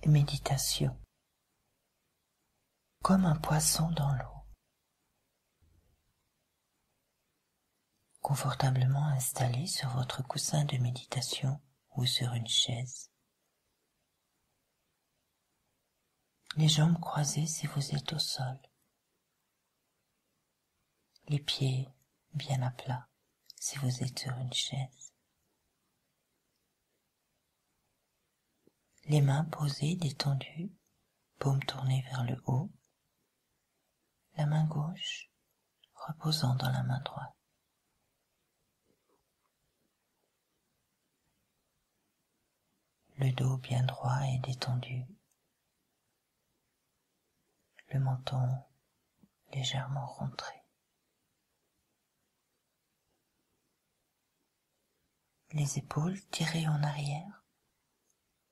méditation. Comme un poisson dans l'eau. Confortablement installé sur votre coussin de méditation ou sur une chaise. Les jambes croisées si vous êtes au sol. Les pieds bien à plat si vous êtes sur une chaise. Les mains posées, détendues, paumes tournées vers le haut. La main gauche reposant dans la main droite. Le dos bien droit et détendu. Le menton légèrement rentré. Les épaules tirées en arrière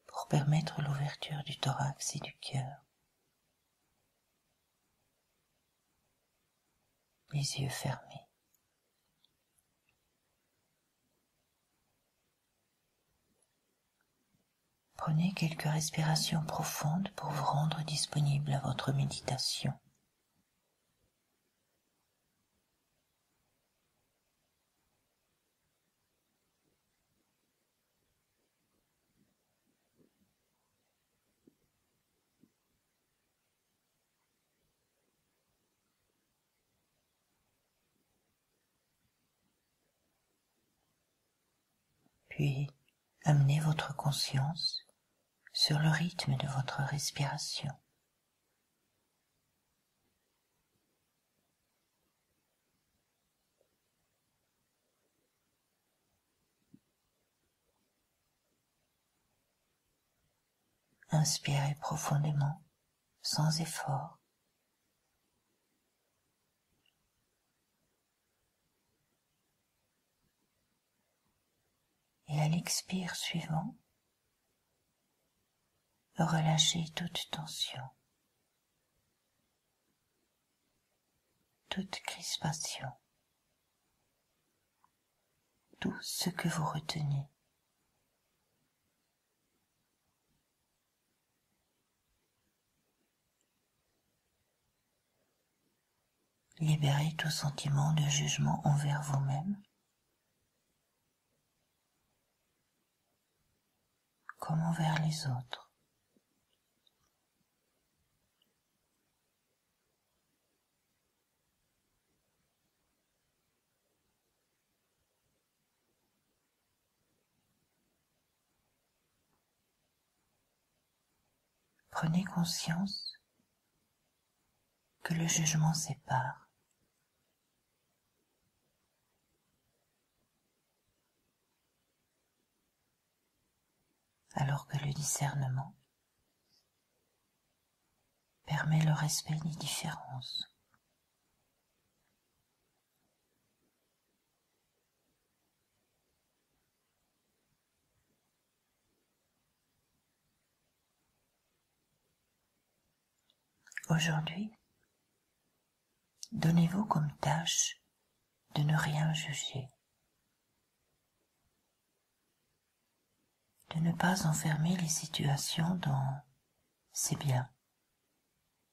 pour permettre l'ouverture du thorax et du cœur. Les yeux fermés. Prenez quelques respirations profondes pour vous rendre disponible à votre méditation. Puis, amenez votre conscience sur le rythme de votre respiration. Inspirez profondément, sans effort. Et à l'expire suivant, relâchez toute tension, toute crispation, tout ce que vous retenez. Libérez tout sentiment de jugement envers vous-même, comme envers les autres. Prenez conscience que le jugement sépare. Alors que le discernement permet le respect des différences. Aujourd'hui, donnez-vous comme tâche de ne rien juger, de ne pas enfermer les situations dans « c'est bien »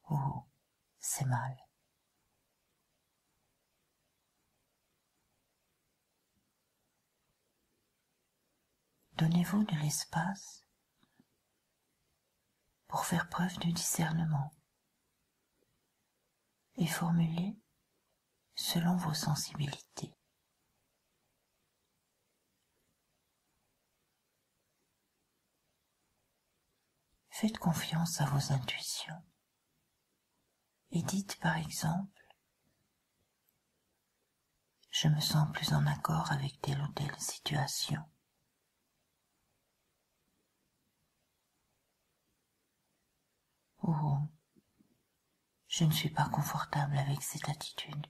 ou « c'est mal ». Donnez-vous de l'espace pour faire preuve de discernement et formuler selon vos sensibilités. Faites confiance à vos intuitions et dites par exemple « Je me sens plus en accord avec telle ou telle situation ». Ou « Je ne suis pas confortable avec cette attitude,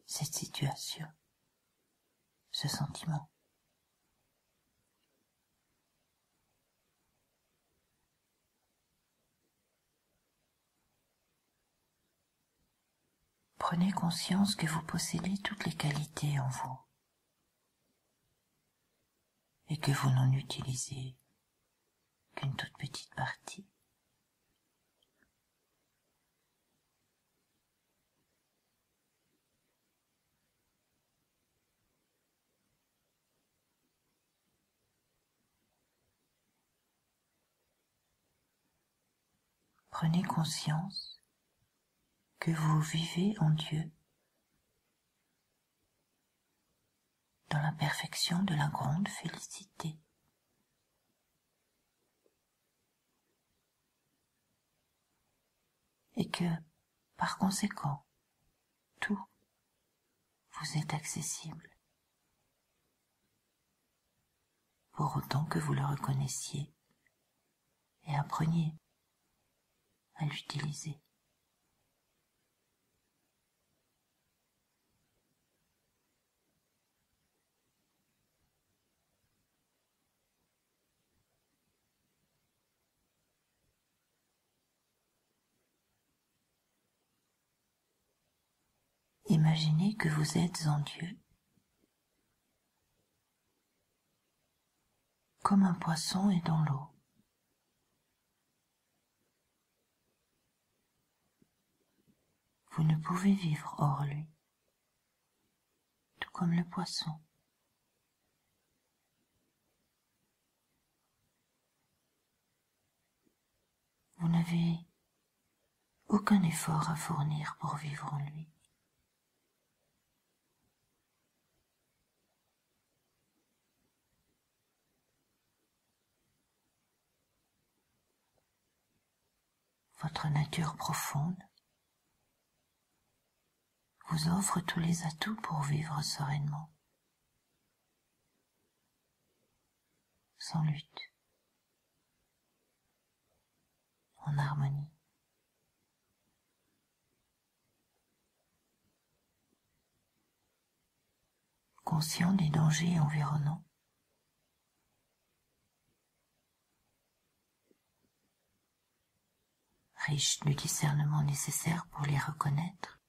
cette situation, ce sentiment ». Prenez conscience que vous possédez toutes les qualités en vous et que vous n'en utilisez qu'une toute petite partie. Prenez conscience que vous vivez en Dieu dans la perfection de la grande félicité. Et que, par conséquent, tout vous est accessible, pour autant que vous le reconnaissiez et appreniez à l'utiliser. Imaginez que vous êtes en Dieu, comme un poisson est dans l'eau. Vous ne pouvez vivre hors lui, tout comme le poisson. Vous n'avez aucun effort à fournir pour vivre en lui. Votre nature profonde vous offre tous les atouts pour vivre sereinement, sans lutte, en harmonie. Conscient des dangers environnants, riche du discernement nécessaire pour les reconnaître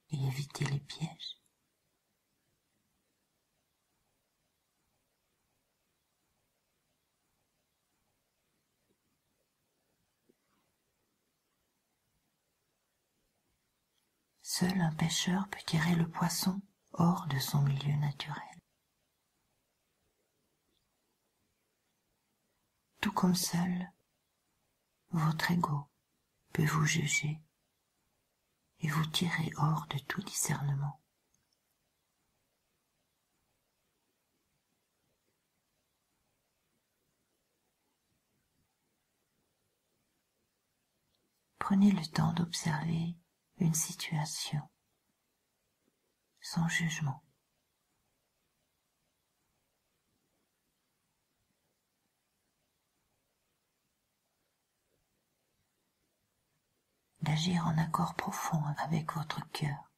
et éviter les pièges. Seul un pêcheur peut tirer le poisson hors de son milieu naturel. Tout comme seul, votre ego peut vous juger et vous tirer hors de tout discernement. Prenez le temps d'observer une situation sans jugement. D'agir en accord profond avec votre cœur.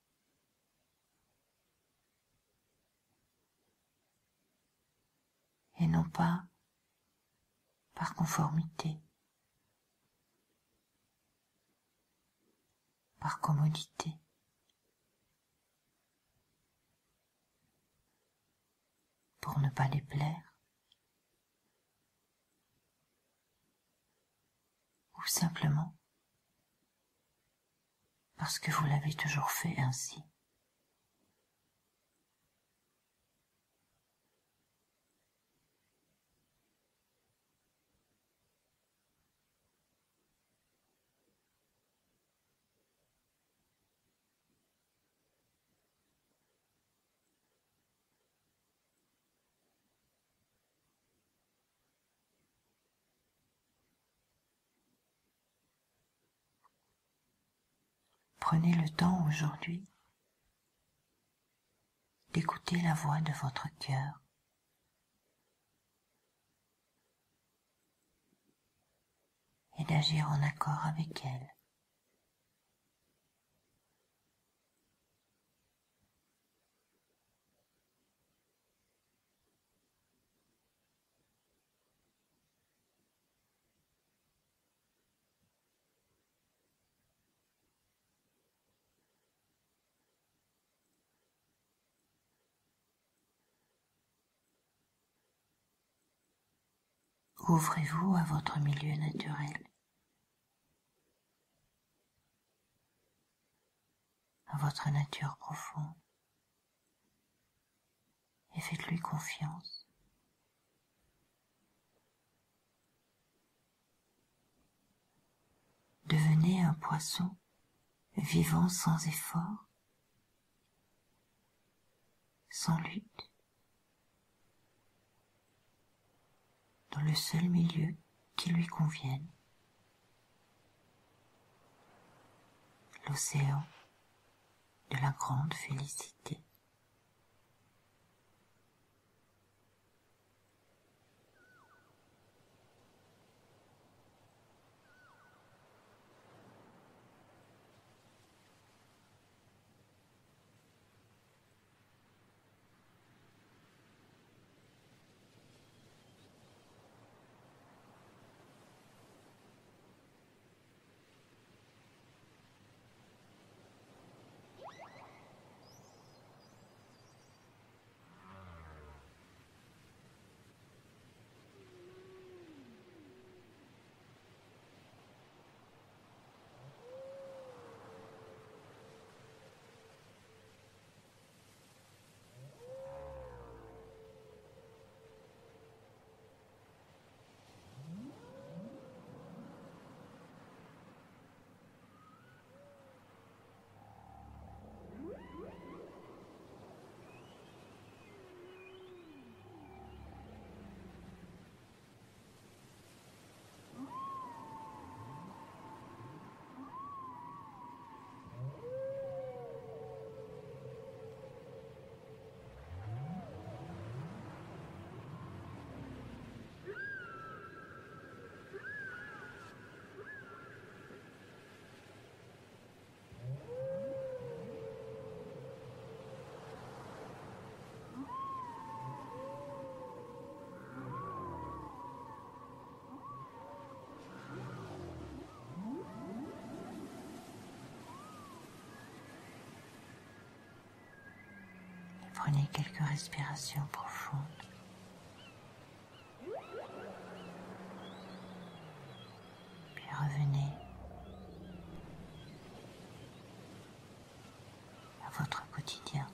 Et non pas par conformité, par commodité. Pour ne pas les plaire, ou simplement parce que vous l'avez toujours fait ainsi. Prenez le temps aujourd'hui d'écouter la voix de votre cœur et d'agir en accord avec elle. Ouvrez-vous à votre milieu naturel, à votre nature profonde, et faites-lui confiance. Imaginez un poisson vivant sans effort, sans lutte, dans le seul milieu qui lui convienne, l'océan de la grande félicité. Prenez quelques respirations profondes. Puis revenez à votre quotidien.